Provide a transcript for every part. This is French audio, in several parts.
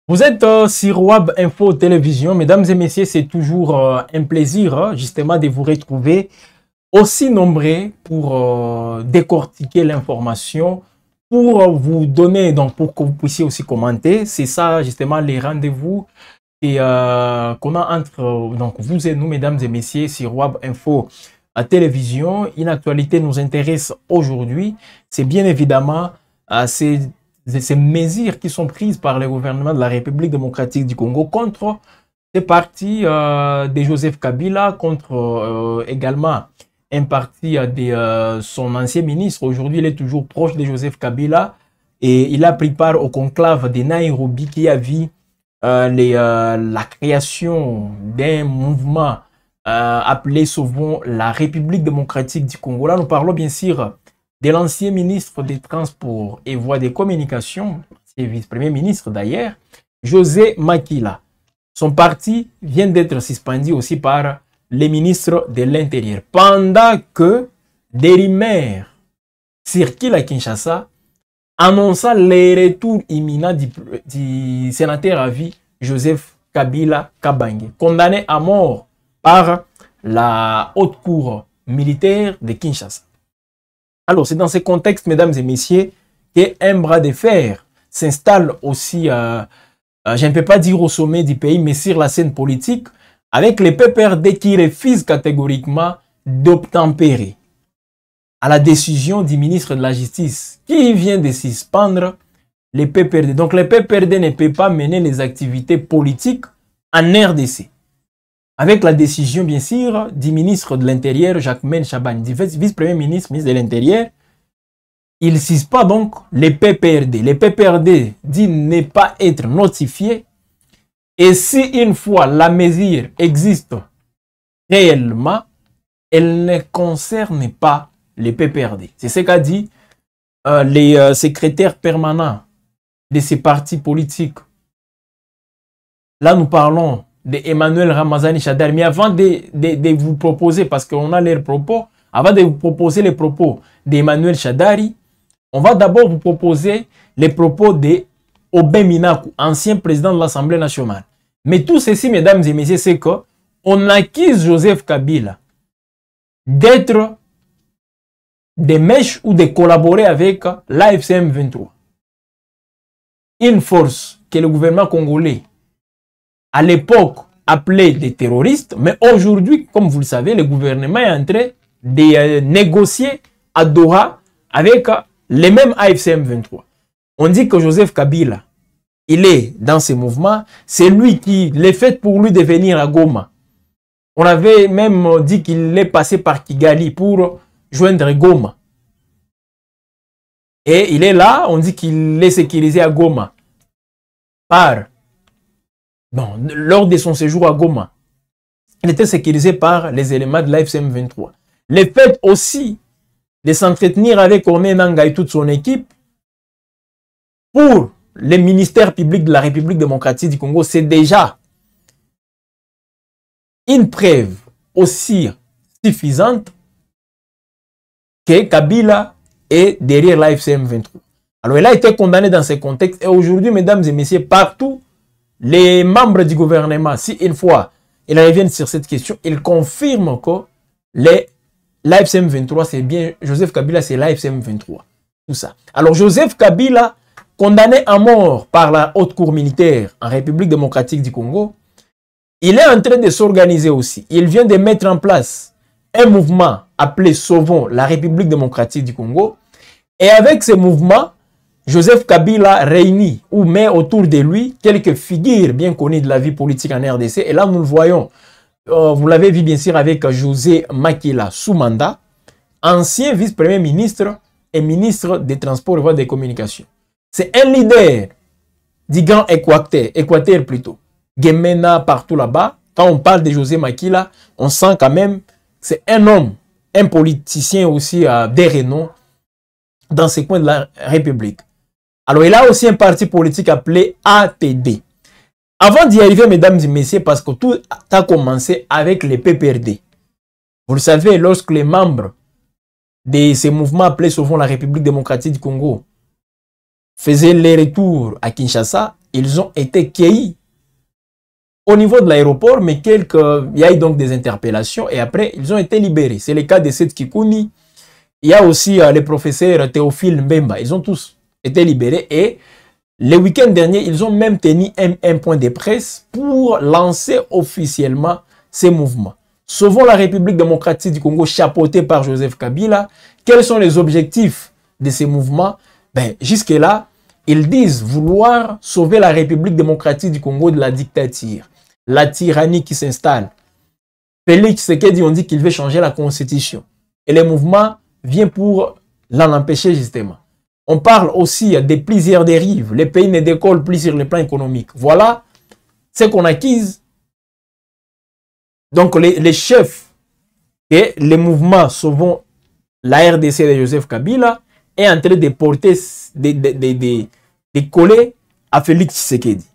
Vous êtes sur Wab Info Télévision. Mesdames et messieurs, c'est toujours un plaisir justement de vous retrouver aussi nombreux pour décortiquer l'information, pour vous donner, donc pour que vous puissiez aussi commenter. C'est ça justement les rendez-vous qu'on a entre donc vous et nous, mesdames et messieurs, sur Wab Info Télévision. Une actualité nous intéresse aujourd'hui. C'est bien évidemment ces mesures qui sont prises par le gouvernement de la République démocratique du Congo contre ces partis de Joseph Kabila, contre également un parti de son ancien ministre. Aujourd'hui, il est toujours proche de Joseph Kabila et il a pris part au conclave de Nairobi qui a vu la création d'un mouvement appelé souvent la République démocratique du Congo. Là, nous parlons bien sûr de l'ancien ministre des Transports et Voies de Communication, et vice-premier ministre d'ailleurs, José Makila. Son parti vient d'être suspendu aussi par les ministres de l'Intérieur. Pendant que des rumeurs circulent à Kinshasa, annonçant le retour imminent du sénateur à vie Joseph Kabila Kabange, condamné à mort par la haute cour militaire de Kinshasa. Alors, c'est dans ce contexte, mesdames et messieurs, qu'un bras de fer s'installe aussi, je ne peux pas dire au sommet du pays, mais sur la scène politique, avec les PPRD qui refusent catégoriquement d'obtempérer à la décision du ministre de la Justice qui vient de suspendre les PPRD. Donc, les PPRD ne peuvent pas mener les activités politiques en RDC. Avec la décision, bien sûr, du ministre de l'Intérieur, Jacquemain Chabani, du vice-premier ministre, ministre de l'Intérieur, il suspend donc les PPRD. Les PPRD dit ne pas être notifiés. Et si une fois la mesure existe réellement, elle ne concerne pas les PPRD. C'est ce qu'a dit les secrétaires permanents de ces partis politiques. Là, nous parlons d'Emmanuel Ramazani Chadari. Mais avant de vous proposer, parce qu'on a leurs propos, avant de vous proposer les propos d'Emmanuel Chadari, on va d'abord vous proposer les propos d'Aubin Minaku, ancien président de l'Assemblée nationale. Mais tout ceci, mesdames et messieurs, c'est qu'on accuse Joseph Kabila d'être des mèches ou de collaborer avec l'AFCM 23. Une force que le gouvernement congolais à l'époque appelés des terroristes, mais aujourd'hui, comme vous le savez, le gouvernement est en train de négocier à Doha avec les mêmes AFCM 23. On dit que Joseph Kabila, il est dans ce mouvement, c'est lui qui l'a fait pour lui de venir à Goma. On avait même dit qu'il est passé par Kigali pour joindre Goma. Et il est là, on dit qu'il est sécurisé à Goma lors de son séjour à Goma, il était sécurisé par les éléments de l'AFCM 23. Le fait aussi de s'entretenir avec Corneille Nangaa et toute son équipe pour les ministères publics de la République démocratique du Congo, c'est déjà une preuve aussi suffisante que Kabila est derrière l'AFCM 23. Alors, il a été condamné dans ce contexte et aujourd'hui, mesdames et messieurs, partout, les membres du gouvernement, si une fois ils reviennent sur cette question, ils confirment que l'AFCM 23, c'est bien Joseph Kabila, c'est l'AFCM 23. Tout ça. Alors, Joseph Kabila, condamné à mort par la haute cour militaire en République démocratique du Congo, il est en train de s'organiser aussi. Il vient de mettre en place un mouvement appelé Sauvons la République démocratique du Congo. Et avec ce mouvement, Joseph Kabila réunit ou met autour de lui quelques figures bien connues de la vie politique en RDC. Et là, nous le voyons, vous l'avez vu bien sûr avec José Makila sous mandat, ancien vice-premier ministre et ministre des Transports et Voies de Communication. C'est un leader du Grand Équateur plutôt. Gemena partout là-bas. Quand on parle de José Makila, on sent quand même que c'est un homme, un politicien aussi des renoms dans ces coins de la République. Alors, il a aussi un parti politique appelé ATD. Avant d'y arriver, mesdames et messieurs, parce que tout a commencé avec les PPRD. Vous le savez, lorsque les membres de ces mouvements appelés souvent la République démocratique du Congo faisaient les retours à Kinshasa, ils ont été cueillis au niveau de l'aéroport, mais il y a eu donc des interpellations et après, ils ont été libérés. C'est le cas de Seth Kikouni. Il y a aussi les professeurs Théophile Mbemba. Ils ont tous été libérés et le week-end dernier, ils ont même tenu un point de presse pour lancer officiellement ces mouvements. Sauvons la République démocratique du Congo, chapeautée par Joseph Kabila. Quels sont les objectifs de ces mouvements? Jusque-là, ils disent vouloir sauver la République démocratique du Congo de la dictature, la tyrannie qui s'installe. Félix Tshisekedi, on dit qu'il veut changer la constitution. Et le mouvement vient pour l'en empêcher justement. On parle aussi de plusieurs dérives. Les pays ne décollent plus sur le plan économique. Voilà ce qu'on acquise. Donc les chefs et les mouvements sauvant la RDC de Joseph Kabila est en train de porter, de coller à Félix Tshisekedi.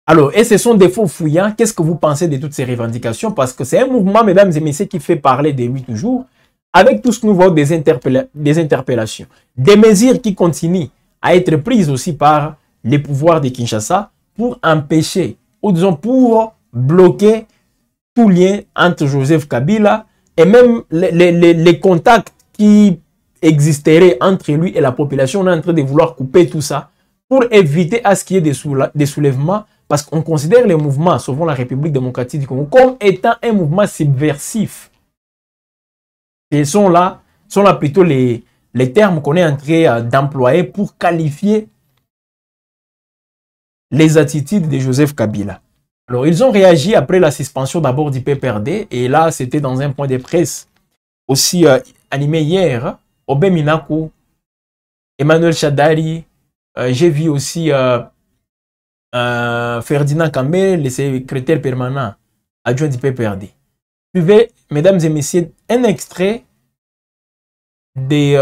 Alors, et ce sont des faux fouillants. Qu'est-ce que vous pensez de toutes ces revendications? Parce que c'est un mouvement, mesdames et messieurs, qui fait parler de lui toujours, avec tout ce que nous voyons des interpellations, des mesures qui continuent à être prises aussi par les pouvoirs de Kinshasa pour empêcher, ou disons pour bloquer tout lien entre Joseph Kabila et même les contacts qui existeraient entre lui et la population. On est en train de vouloir couper tout ça pour éviter à ce qu'il y ait des soulèvements, parce qu'on considère les mouvements Sauvons la République démocratique du Congo comme étant un mouvement subversif. Et sont là plutôt les termes qu'on est en train d'employer pour qualifier les attitudes de Joseph Kabila. Alors, ils ont réagi après la suspension d'abord du PPRD. Et là, c'était dans un point de presse aussi animé hier. Obé Minaku, Emmanuel Chadari. J'ai vu aussi Ferdinand Kambé, le secrétaire permanent adjoint du PPRD. Suivez, mesdames et messieurs, un extrait des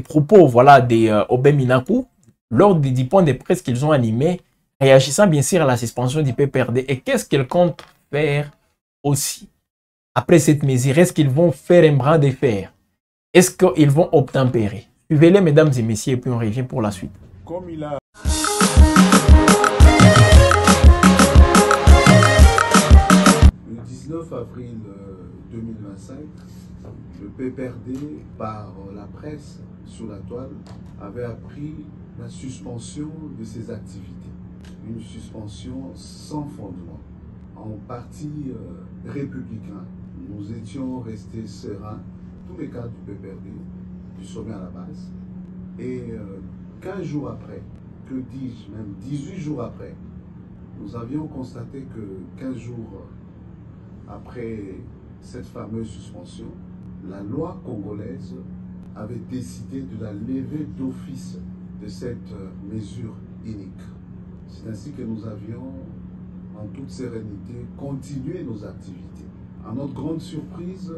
propos voilà, d'Obé Minaku lors du point de presse qu'ils ont animé, réagissant bien sûr à la suspension du PPRD. Et qu'est-ce qu'ils comptent faire aussi après cette mesure? Est-ce qu'ils vont faire un bras de fer? Est-ce qu'ils vont obtempérer? Suivez-les, mesdames et messieurs, et puis on revient pour la suite. Comme il a... Le 19 avril 2025, le PPRD, par la presse sur la toile, avait appris la suspension de ses activités. Une suspension sans fondement, en parti républicain. Nous étions restés sereins, tous les cadres du PPRD, du sommet à la base. Et 15 jours après, que dis-je, même 18 jours après, nous avions constaté que 15 jours après cette fameuse suspension, la loi congolaise avait décidé de la lever d'office de cette mesure inique. C'est ainsi que nous avions, en toute sérénité, continué nos activités. À notre grande surprise,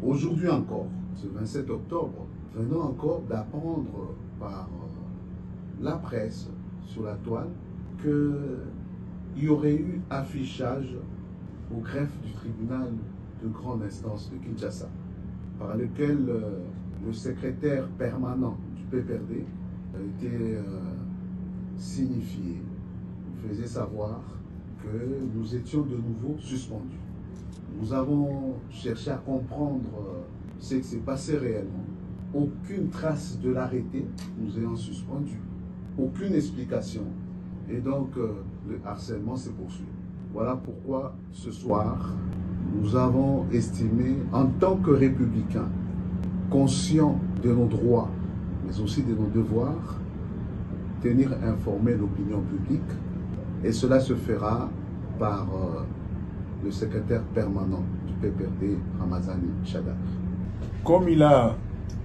aujourd'hui encore, ce 27 octobre, venons encore d'apprendre par la presse sur la toile qu'il y aurait eu affichage au greffe du tribunal de grande instance de Kinshasa, par lequel le secrétaire permanent du PPRD a été signifié, faisait savoir que nous étions de nouveau suspendus. Nous avons cherché à comprendre ce qui s'est passé réellement. Aucune trace de l'arrêté nous ayant suspendus, aucune explication. Et donc, le harcèlement s'est poursuivi. Voilà pourquoi, ce soir, nous avons estimé, en tant que républicains, conscients de nos droits, mais aussi de nos devoirs, tenir informé l'opinion publique. Et cela se fera par le secrétaire permanent du PPRD, Ramazani Chadar. Comme il a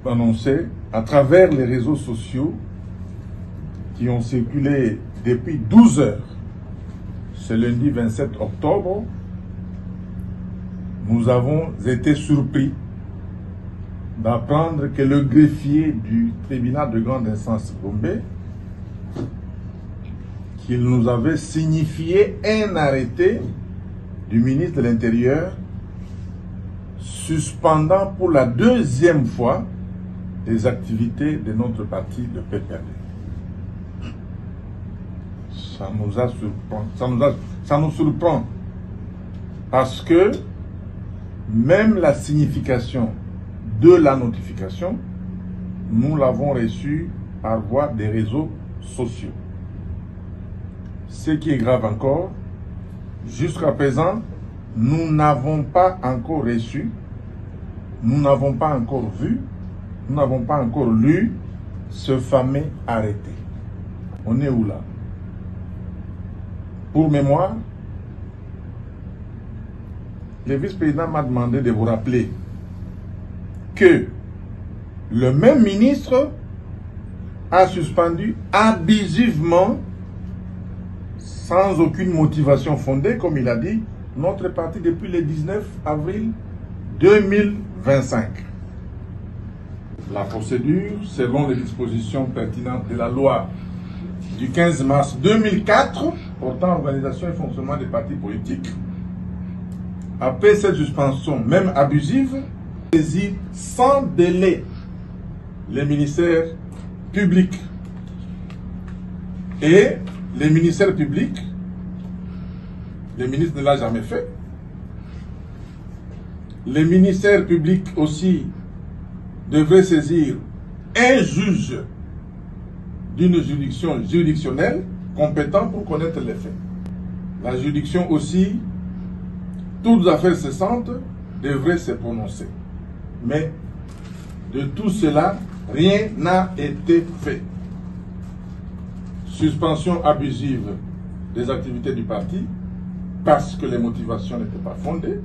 annoncé, à travers les réseaux sociaux qui ont circulé depuis 12 heures, ce lundi 27 octobre, nous avons été surpris d'apprendre que le greffier du tribunal de grande instance Gombe, qu'il nous avait signifié un arrêté du ministre de l'Intérieur suspendant pour la deuxième fois les activités de notre parti, le PPRD. Ça nous surprend. Parce que même la signification de la notification, nous l'avons reçue par voie des réseaux sociaux. Ce qui est grave encore, jusqu'à présent, nous n'avons pas encore reçu, nous n'avons pas encore vu, nous n'avons pas encore lu ce fameux arrêté. On est où là? Pour mémoire, le vice-président m'a demandé de vous rappeler que le même ministre a suspendu abusivement, sans aucune motivation fondée, comme il a dit, notre parti depuis le 19 avril 2025. La procédure, selon les dispositions pertinentes de la loi du 15 mars 2004 portant organisation et fonctionnement des partis politiques. Après cette suspension, même abusive, saisit sans délai les ministères publics. Et les ministères publics, le ministre ne l'a jamais fait. Les ministères publics aussi devraient saisir un juge d'une juridiction juridictionnelle compétent pour connaître les faits. La juridiction aussi, toutes affaires cessantes, devrait se prononcer. Mais de tout cela, rien n'a été fait. Suspension abusive des activités du parti parce que les motivations n'étaient pas fondées.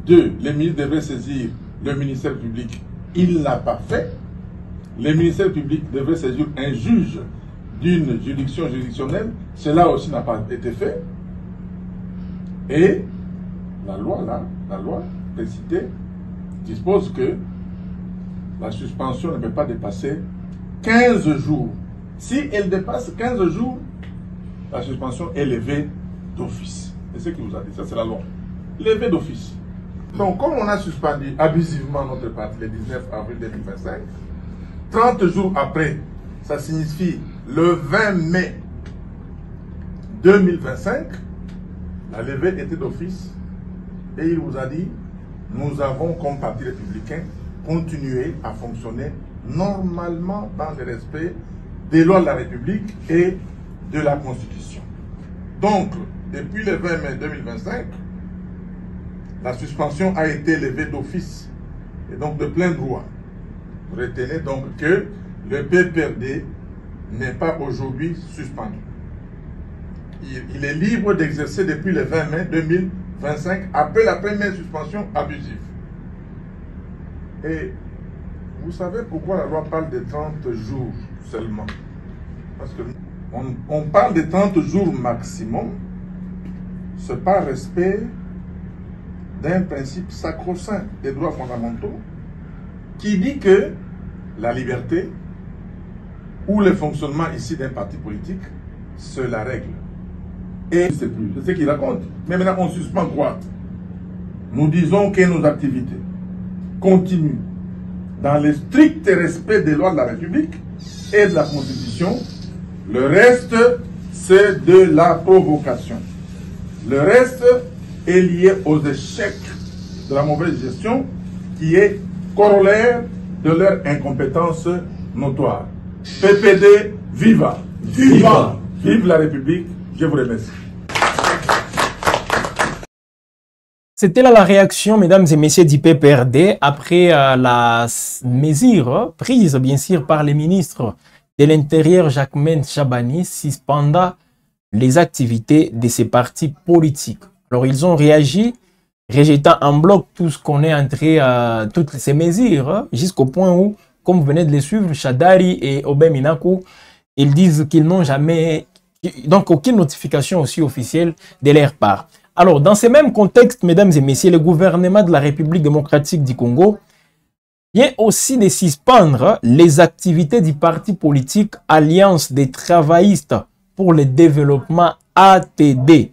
2. Les ministres devraient saisir le ministère public. Il ne l'a pas fait. Les ministères publics devraient saisir un juge d'une juridiction juridictionnelle. Cela aussi n'a pas été fait. Et la loi précitée dispose que la suspension ne peut pas dépasser 15 jours. Si elle dépasse 15 jours, la suspension est levée d'office. C'est ce qui vous a dit, ça c'est la loi. Levée d'office. Donc comme on a suspendu abusivement notre parti le 19 avril 2025, 30 jours après, ça signifie le 20 mai 2025, la levée était d'office et il vous a dit, nous avons comme parti républicain continué à fonctionner normalement dans le respect des lois de la République et de la Constitution. Donc, depuis le 20 mai 2025, la suspension a été levée d'office et donc de plein droit. Retenez donc que le PPRD n'est pas aujourd'hui suspendu. Il est libre d'exercer depuis le 20 mai 2025 après la première suspension abusive. Et vous savez pourquoi la loi parle de 30 jours seulement? Parce qu'on parle de 30 jours maximum, c'est par respect d'un principe sacro-saint des droits fondamentaux qui dit que la liberté ou le fonctionnement ici d'un parti politique, c'est la règle. Et c'est plus, c'est ce qu'il raconte. Mais maintenant, on suspend quoi? Nous disons que nos activités continuent dans le strict respect des lois de la République et de la Constitution. Le reste, c'est de la provocation. Le reste est lié aux échecs de la mauvaise gestion qui est corollaire de leur incompétence notoire. PPD, viva! Viva! Vive la République! Je vous remercie. C'était là la réaction, mesdames et messieurs du PPRD, après la mesure prise, bien sûr, par les ministres de l'Intérieur, Jacquemain Chabani, suspendant les activités de ces partis politiques. Alors, ils ont réagi, rejetant en bloc tout ce qu'on est entré, toutes ces mesures, jusqu'au point où, comme vous venez de les suivre, Shadari et Obey Minaku, ils disent qu'ils n'ont jamais, donc aucune notification aussi officielle de leur part. Alors, dans ce même contexte, mesdames et messieurs, le gouvernement de la République démocratique du Congo vient aussi de suspendre les activités du parti politique Alliance des travaillistes pour le développement ATD,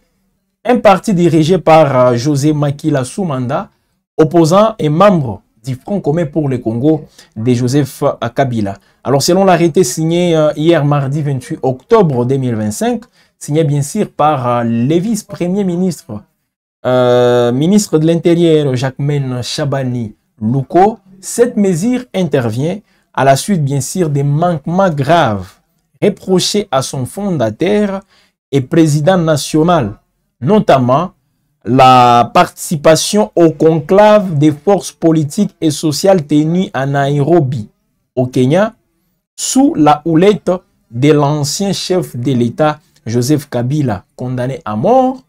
un parti dirigé par José Makila Soumanda, opposant et membre du Front commun pour le Congo de Joseph Kabila. Alors, selon l'arrêté signé hier mardi 28 octobre 2025, signé bien sûr par les vice-premiers ministres, ministre de l'Intérieur Jacquemain Chabani Louko. Cette mesure intervient à la suite bien sûr des manquements graves reprochés à son fondateur et président national, notamment la participation au conclave des forces politiques et sociales tenues à Nairobi, au Kenya, sous la houlette de l'ancien chef de l'État Joseph Kabila, condamné à mort,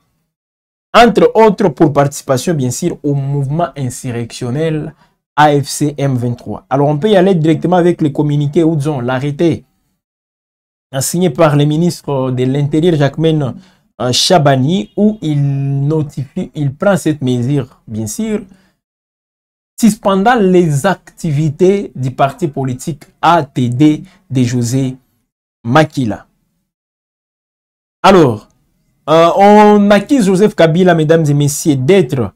entre autres pour participation bien sûr au mouvement insurrectionnel AFC M23. Alors on peut y aller directement avec le communiqué ou disons l'arrêté signé par le ministre de l'Intérieur Jacquemain Chabani, où il prend cette mesure, bien sûr, suspendant les activités du parti politique ATD de José Makila. Alors, on accuse Joseph Kabila, mesdames et messieurs, d'être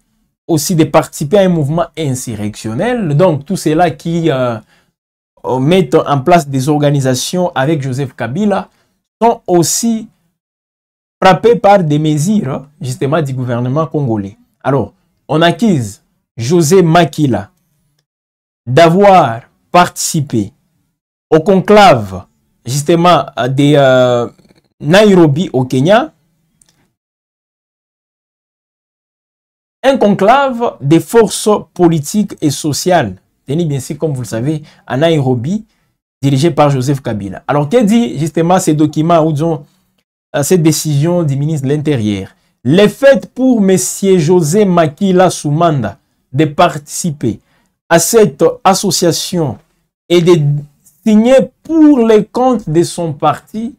aussi de participer à un mouvement insurrectionnel. Donc, tout cela qui mettent en place des organisations avec Joseph Kabila sont aussi frappés par des mesures justement du gouvernement congolais. Alors, on accuse José Makila d'avoir participé au conclave justement de Nairobi au Kenya, un conclave des forces politiques et sociales tenu bien sûr, comme vous le savez, à Nairobi, dirigé par Joseph Kabila. Alors, qu'est-ce dit justement ces documents ou disons cette décision du ministre de l'Intérieur? Les faits pour M. José Makila Soumanda de participer à cette association et de signer pour les comptes de son parti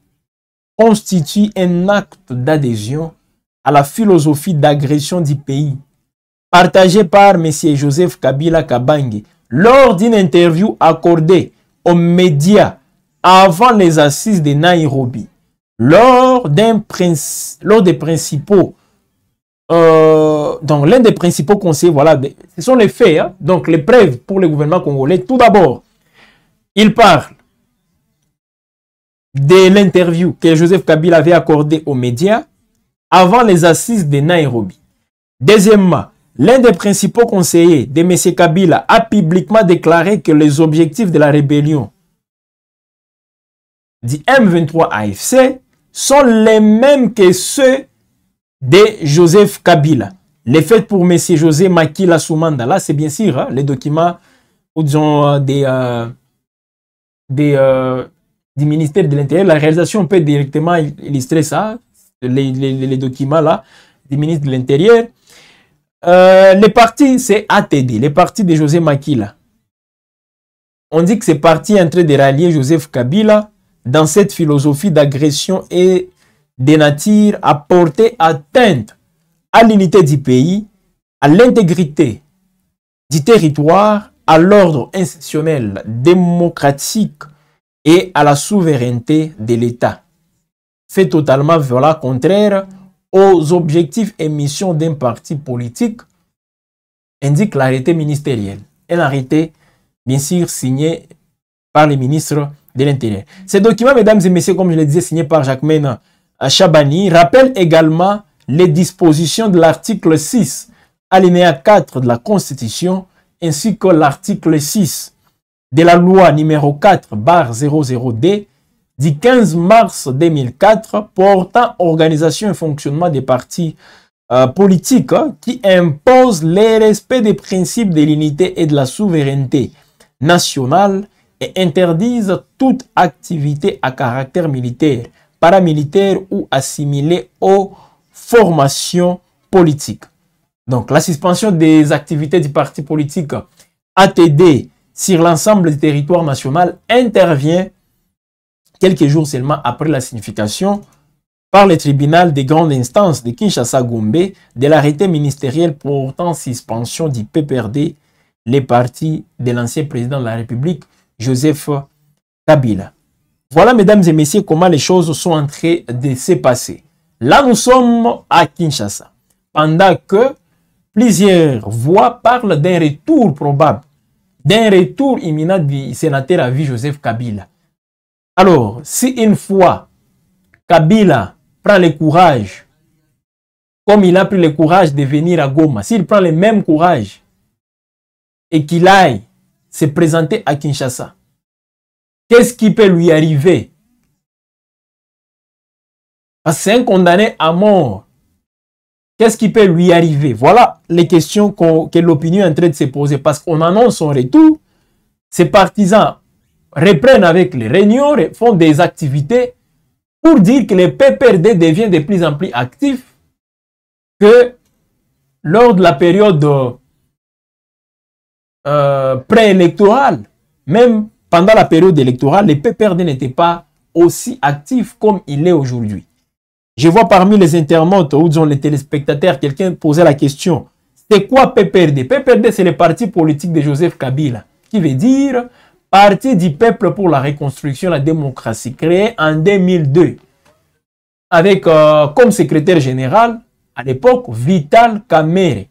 constituent un acte d'adhésion à la philosophie d'agression du pays, partagée par M. Joseph Kabila Kabange, lors d'une interview accordée aux médias avant les assises de Nairobi, lors des principaux, donc l'un des principaux conseillers, voilà, ce sont les faits, hein, donc les preuves pour le gouvernement congolais. Tout d'abord, il parle de l'interview que Joseph Kabila avait accordée aux médias avant les assises de Nairobi. Deuxièmement, l'un des principaux conseillers de M. Kabila a publiquement déclaré que les objectifs de la rébellion du M23 AFC sont les mêmes que ceux de Joseph Kabila. Les faits pour M. José Makila Soumanda, là c'est bien sûr hein, les documents ou disons, du ministère de l'Intérieur. La réalisation peut directement illustrer ça, les documents là du ministre de l'Intérieur. Les partis, c'est ATD, les partis de José Makila. On dit que ces partis en train de rallier Joseph Kabila dans cette philosophie d'agression et de nature à porter atteinte à l'unité du pays, à l'intégrité du territoire, à l'ordre institutionnel démocratique et à la souveraineté de l'État. Fait totalement voilà, contraire aux objectifs et missions d'un parti politique, indique l'arrêté ministériel. Un arrêté, bien sûr, signé par les ministres de l'Intérieur. Ces documents, mesdames et messieurs, comme je le disais, signé par Jacquemain Chabani, rappellent également les dispositions de l'article 6, alinéa 4 de la Constitution, ainsi que l'article 6 de la loi numéro 4/00D du 15 mars 2004 portant organisation et fonctionnement des partis politiques qui impose le respect des principes de l'unité et de la souveraineté nationale et interdisent toute activité à caractère militaire, paramilitaire ou assimilée aux formations politiques. Donc la suspension des activités du parti politique ATD sur l'ensemble du territoire national intervient quelques jours seulement après la signification par le tribunal des grandes instances de Kinshasa-Gombe de l'arrêté ministériel portant suspension du PPRD, les partis de l'ancien président de la République, Joseph Kabila. Voilà, mesdames et messieurs, comment les choses sont en train de se passer. Là, nous sommes à Kinshasa, pendant que plusieurs voix parlent d'un retour probable, d'un retour imminent du sénateur à vie Joseph Kabila. Alors, si une fois Kabila prend le courage, comme il a pris le courage de venir à Goma, s'il prend le même courage et qu'il aille se présenter à Kinshasa, qu'est-ce qui peut lui arriver? Parce que c'est un condamné à mort. Qu'est-ce qui peut lui arriver? Voilà les questions que l'opinion est en train de se poser. Parce qu'on annonce son retour, ces partisans reprennent avec les réunions, font des activités pour dire que le PPRD devient de plus en plus actif, que lors de la période préélectorale, même pendant la période électorale, le PPRD n'était pas aussi actif comme il est aujourd'hui. Je vois parmi les internautes ou disons les téléspectateurs, quelqu'un posait la question, c'est quoi PPRD? PPRD, c'est le parti politique de Joseph Kabila, qui veut dire Parti du peuple pour la reconstruction et la démocratie, créé en 2002, avec comme secrétaire général, à l'époque, Vital Kamerhe.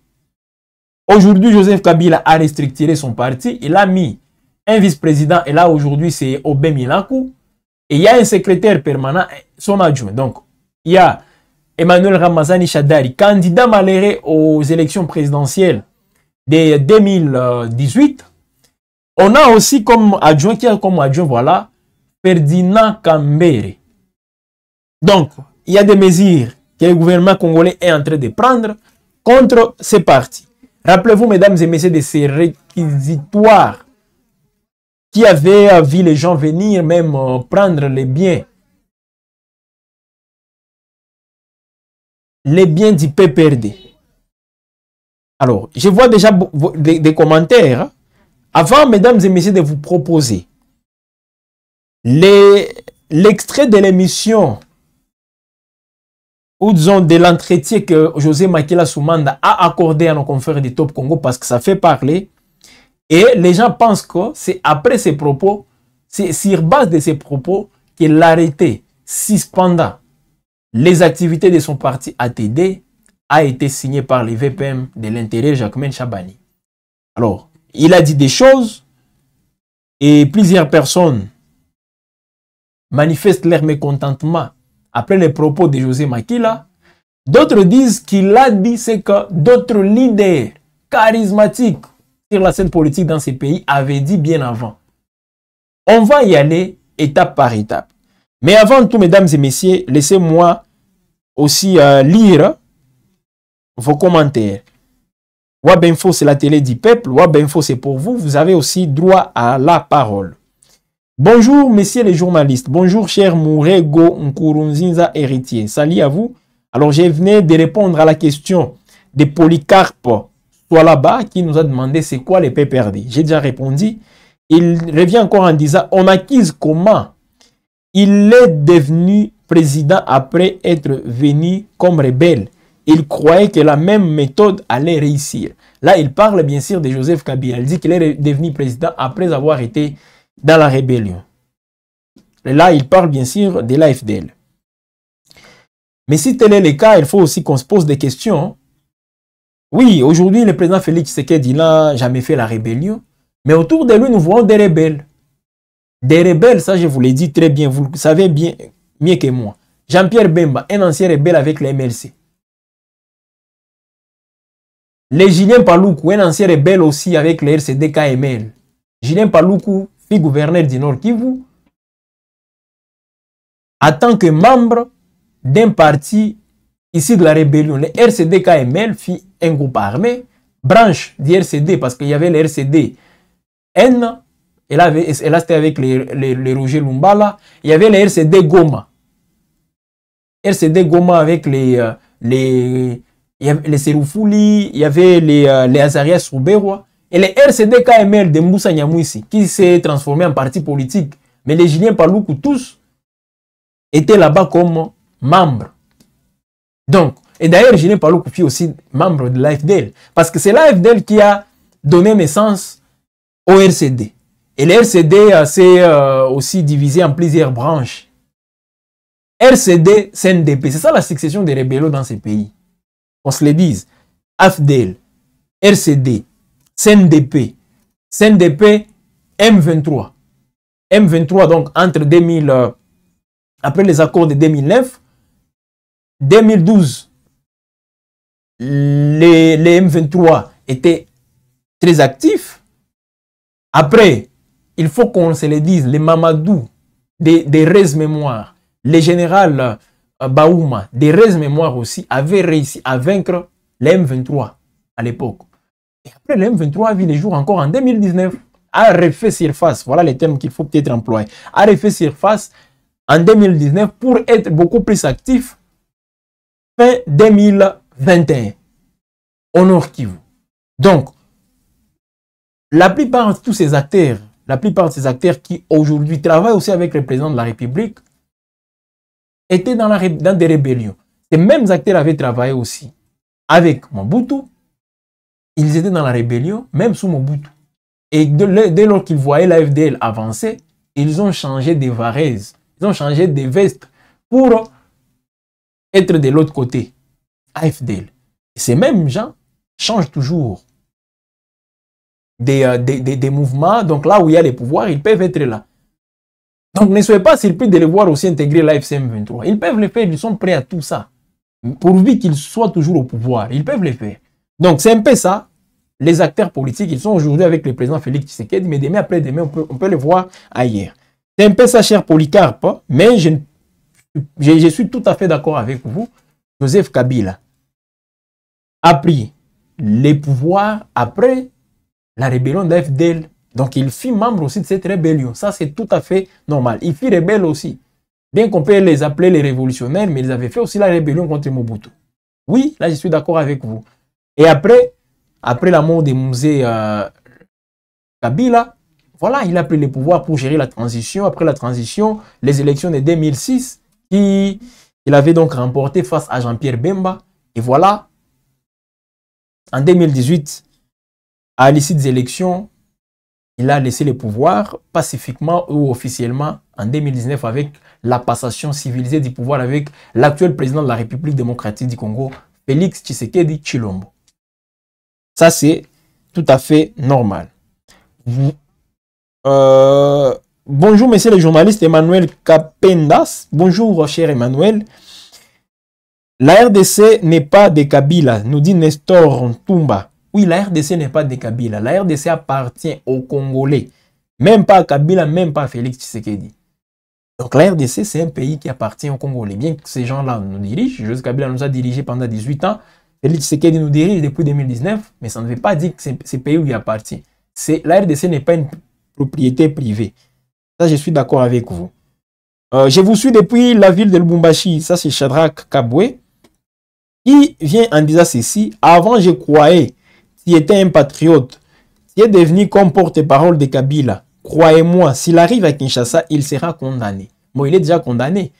Aujourd'hui, Joseph Kabila a restructuré son parti, il a mis un vice-président, et là aujourd'hui c'est Obé Milakou, et il y a un secrétaire permanent, son adjoint. Donc, il y a Emmanuel Ramazani Shadari, candidat malheureux aux élections présidentielles de 2018. On a aussi comme adjoint, voilà, Ferdinand Kambere. Donc, il y a des mesures que le gouvernement congolais est en train de prendre contre ces partis. Rappelez-vous, mesdames et messieurs, de ces réquisitoires qui avaient vu les gens venir même prendre les biens du PPRD. Alors, je vois déjà des commentaires. Avant, mesdames et messieurs, de vous proposer l'extrait de l'émission ou disons de l'entretien que José Makila Soumanda a accordé à nos confrères de Top Congo, parce que ça fait parler. Et les gens pensent que c'est après ces propos, c'est sur base de ces propos que l'arrêté suspendant les activités de son parti ATD a été signé par les VPM de l'intérieur, Jacquemain Chabani. Alors, il a dit des choses et plusieurs personnes manifestent leur mécontentement après les propos de José Makila. D'autres disent qu'il a dit ce que d'autres leaders charismatiques sur la scène politique dans ces pays avaient dit bien avant. On va y aller étape par étape. Mais avant tout, mesdames et messieurs, laissez-moi aussi lire vos commentaires. Wabinfo, c'est la télé du peuple. Wabinfo, c'est pour vous. Vous avez aussi droit à la parole. Bonjour, messieurs les journalistes. Bonjour, cher Mourego Nkurunzinza héritier. Salut à vous. Alors, je venais de répondre à la question de Polycarpe Swalaba qui nous a demandé c'est quoi les PPRD. J'ai déjà répondu. Il revient encore en disant on acquise comment il est devenu président après être venu comme rebelle. Il croyait que la même méthode allait réussir. Là, il parle bien sûr de Joseph Kabila. Il dit qu'il est devenu président après avoir été dans la rébellion. Et là, il parle bien sûr de l'AFDL. Mais si tel est le cas, il faut aussi qu'on se pose des questions. Oui, aujourd'hui, le président Félix Tshisekedi n'a jamais fait la rébellion. Mais autour de lui, nous voyons des rebelles. Des rebelles, ça je vous l'ai dit très bien. Vous le savez bien, mieux que moi. Jean-Pierre Bemba, un ancien rebelle avec les MLC. Les Julien Paloukou, un ancien rebelle aussi avec les RCD KML. Julien Paloukou, fille gouverneur du Nord Kivu, en tant que membre d'un parti ici de la rébellion. Les RCD KML fit un groupe armé, branche du RCD, parce qu'il y avait les RCD N, et là c'était avec les Roger Lumbala, il y avait les RCD Goma. RCD Goma avec les Seroufouli, il y avait les Azarias Rouberwa, et les RCD KML de Moussa Nyamwisi, qui s'est transformé en parti politique. Mais les Julien Paloukou, tous, étaient là-bas comme membres. Donc, et d'ailleurs, Julien Paloukou fit aussi membre de l'AFDL, parce que c'est l'AFDL qui a donné naissance au RCD. Et le RCD s'est aussi divisé en plusieurs branches. RCD, CNDP, c'est ça la succession des rébellions dans ces pays. On se le dise. AFDL, RCD, CNDP, CNDP, M23. M23, donc entre 2000, après les accords de 2009, 2012, les M23 étaient très actifs. Après, il faut qu'on se le dise, les Mamadou, des Rez Mémoire, les générales Baouma, des Rez Mémoire aussi, avaient réussi à vaincre les M23 à l'époque. Et après, les M23 a vu les jours encore en 2019, a refait surface, voilà les termes qu'il faut peut-être employer, a refait surface en 2019 pour être beaucoup plus actif fin 2021 au Nord Kivu. Donc, la plupart de tous ces acteurs, qui aujourd'hui travaillent aussi avec le président de la République, étaient dans des rébellions. Ces mêmes acteurs avaient travaillé aussi avec Mobutu. Ils étaient dans la rébellion, même sous Mobutu. Et dès lors qu'ils voyaient la FDL avancer, ils ont changé des varaises, ils ont changé des vestes pour être de l'autre côté, AFDL. Et ces mêmes gens changent toujours des mouvements. Donc là où il y a les pouvoirs, ils peuvent être là. Donc ne soyez pas surpris de les voir aussi intégrer l'AFCM 23. Ils peuvent le faire, ils sont prêts à tout ça. Pourvu qu'ils soient toujours au pouvoir, ils peuvent le faire. Donc c'est un peu ça. Les acteurs politiques, ils sont aujourd'hui avec le président Félix Tshisekedi, mais demain, après-demain, on peut les voir ailleurs. C'est un peu ça, cher Polycarpe, mais je suis tout à fait d'accord avec vous. Joseph Kabila a pris les pouvoirs après la rébellion d'AFDL. Donc, il fut membre aussi de cette rébellion. Ça, c'est tout à fait normal. Il fut rebelle aussi. Bien qu'on peut les appeler les révolutionnaires, mais ils avaient fait aussi la rébellion contre Mobutu. Oui, là, je suis d'accord avec vous. Et après la mort de Mouzé Kabila, voilà, il a pris le pouvoir pour gérer la transition. Après la transition, les élections de 2006, il avait donc remporté face à Jean-Pierre Bemba. Et voilà, en 2018, à l'issue des élections, il a laissé le pouvoir pacifiquement ou officiellement en 2019 avec la passation civilisée du pouvoir avec l'actuel président de la République démocratique du Congo, Félix Tshisekedi Tshilombo. Ça, c'est tout à fait normal. Bonjour, monsieur le journaliste Emmanuel Kapendas. Bonjour, cher Emmanuel. La RDC n'est pas de Kabila, nous dit Nestor Ntumba. Oui, la RDC n'est pas de Kabila. La RDC appartient aux Congolais. Même pas à Kabila, même pas à Félix Tshisekedi. Donc la RDC, c'est un pays qui appartient aux Congolais. Bien que ces gens-là nous dirigent, Joseph Kabila nous a dirigés pendant 18 ans. Félix Tshisekedi nous dirige depuis 2019, mais ça ne veut pas dire que c'est pays où il appartient. La RDC n'est pas une propriété privée. Ça, je suis d'accord avec vous. Je vous suis depuis la ville de Lubumbashi. Ça, c'est Shadrach Kabwe. Qui vient en disant ceci. Avant, je croyais tu étais un patriote. Tu es devenu comme porte-parole de Kabila. Croyez-moi, s'il arrive à Kinshasa, il sera condamné. Bon, il est déjà condamné.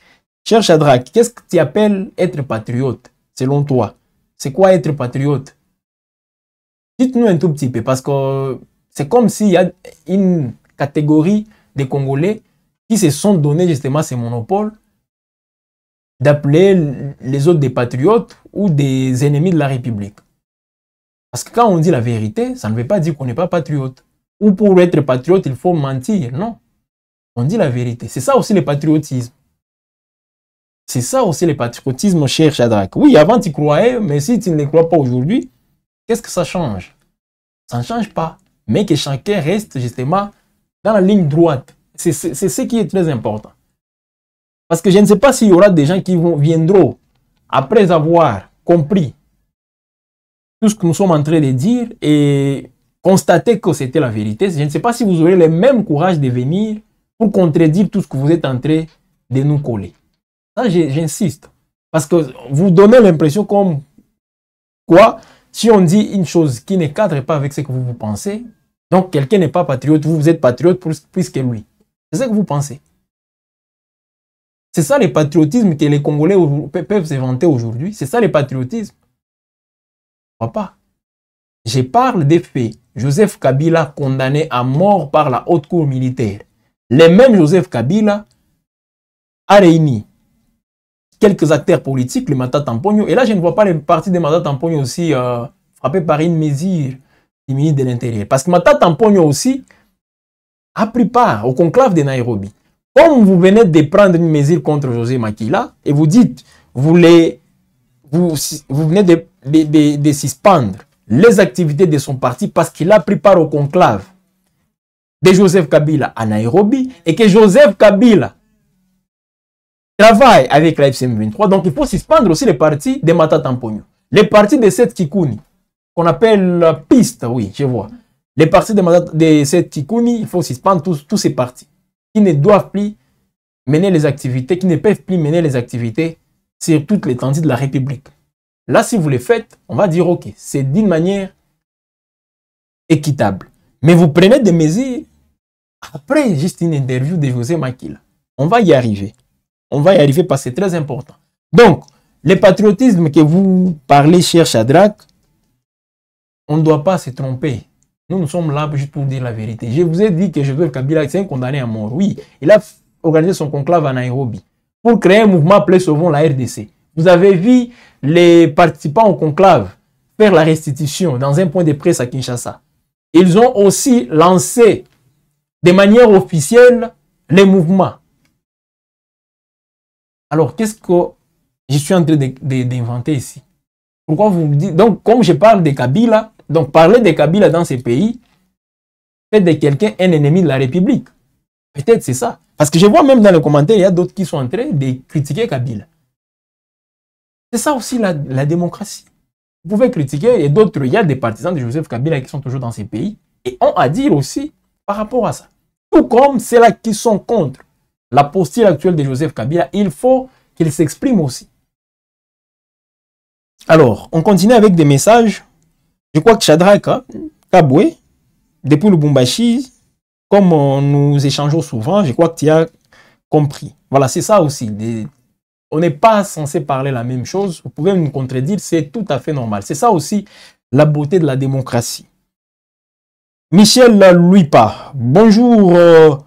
Cher Shadrach, qu'est-ce que tu appelles être patriote, selon toi? C'est quoi être patriote? Dites-nous un tout petit peu, parce que c'est comme s'il y a une catégorie de Congolais qui se sont donné justement ce monopole d'appeler les autres des patriotes ou des ennemis de la République. Parce que quand on dit la vérité, ça ne veut pas dire qu'on n'est pas patriote. Ou pour être patriote, il faut mentir. Non. On dit la vérité. C'est ça aussi le patriotisme. C'est ça aussi le patriotisme, cher Shadrach. Oui, avant tu croyais, mais si tu ne le crois pas aujourd'hui, qu'est-ce que ça change? Ça ne change pas. Mais que chacun reste justement dans la ligne droite. C'est ce qui est très important. Parce que je ne sais pas s'il y aura des gens qui viendront, après avoir compris tout ce que nous sommes en train de dire et constater que c'était la vérité. Je ne sais pas si vous aurez le même courage de venir pour contredire tout ce que vous êtes en train de nous coller. Ça, j'insiste. Parce que vous donnez l'impression comme quoi, si on dit une chose qui ne cadre pas avec ce que vous pensez, donc quelqu'un n'est pas patriote, vous êtes patriote plus que lui. C'est ça que vous pensez. C'est ça le patriotisme que les Congolais peuvent se vanter aujourd'hui. C'est ça le patriotisme. Pas. Je parle des faits. Joseph Kabila condamné à mort par la haute cour militaire. Le même Joseph Kabila a réuni quelques acteurs politiques, le Matata Mponyo. Et là, je ne vois pas les partis de Matata Mponyo aussi frappés par une mesure du ministre de l'Intérieur. Parce que Matata Mponyo aussi a pris part au conclave de Nairobi. Comme vous venez de prendre une mesure contre José Makila et vous dites, vous les vous venez de suspendre les activités de son parti parce qu'il a pris part au conclave de Joseph Kabila à Nairobi et que Joseph Kabila travaille avec la FCM23. Donc, il faut suspendre aussi les partis de Matata Mponyo. Les partis de Seth Kikuni, qu'on appelle piste, oui, je vois. Les partis de Seth Kikuni, il faut suspendre tous ces partis qui ne doivent plus mener les activités, qui ne peuvent plus mener les activités sur toute l'étendue de la République. Là, si vous les faites, on va dire, ok, c'est d'une manière équitable. Mais vous prenez des mesures après juste une interview de José Makila. On va y arriver. On va y arriver parce que c'est très important. Donc, le patriotisme que vous parlez, cher Shadrach, on ne doit pas se tromper. Nous sommes là juste pour dire la vérité. Je vous ai dit que Joseph Kabila est un condamné à mort. Oui, il a organisé son conclave à Nairobi pour créer un mouvement appelé Sauvons la RDC. Vous avez vu les participants au conclave faire la restitution dans un point de presse à Kinshasa. Ils ont aussi lancé de manière officielle les mouvements. Alors, qu'est-ce que je suis en train d'inventer ici? Pourquoi vous me dites... Donc, comme je parle de Kabila, donc parler de Kabila dans ces pays, fait de quelqu'un un ennemi de la République. Peut-être c'est ça. Parce que je vois même dans les commentaires, il y a d'autres qui sont en train de critiquer Kabila. C'est ça aussi la démocratie. Vous pouvez critiquer, et d'autres, il y a des partisans de Joseph Kabila qui sont toujours dans ces pays, et ont à dire aussi par rapport à ça. Tout comme ceux-là qui sont contre la posture actuelle de Joseph Kabila, il faut qu'il s'exprime aussi. Alors, on continue avec des messages. Je crois que Shadrach Kabwe, depuis Lubumbashi, comme nous échangeons souvent, je crois que tu as compris. Voilà, c'est ça aussi. On n'est pas censé parler la même chose. Vous pouvez me contredire, c'est tout à fait normal. C'est ça aussi la beauté de la démocratie. Michel Louipa, bonjour.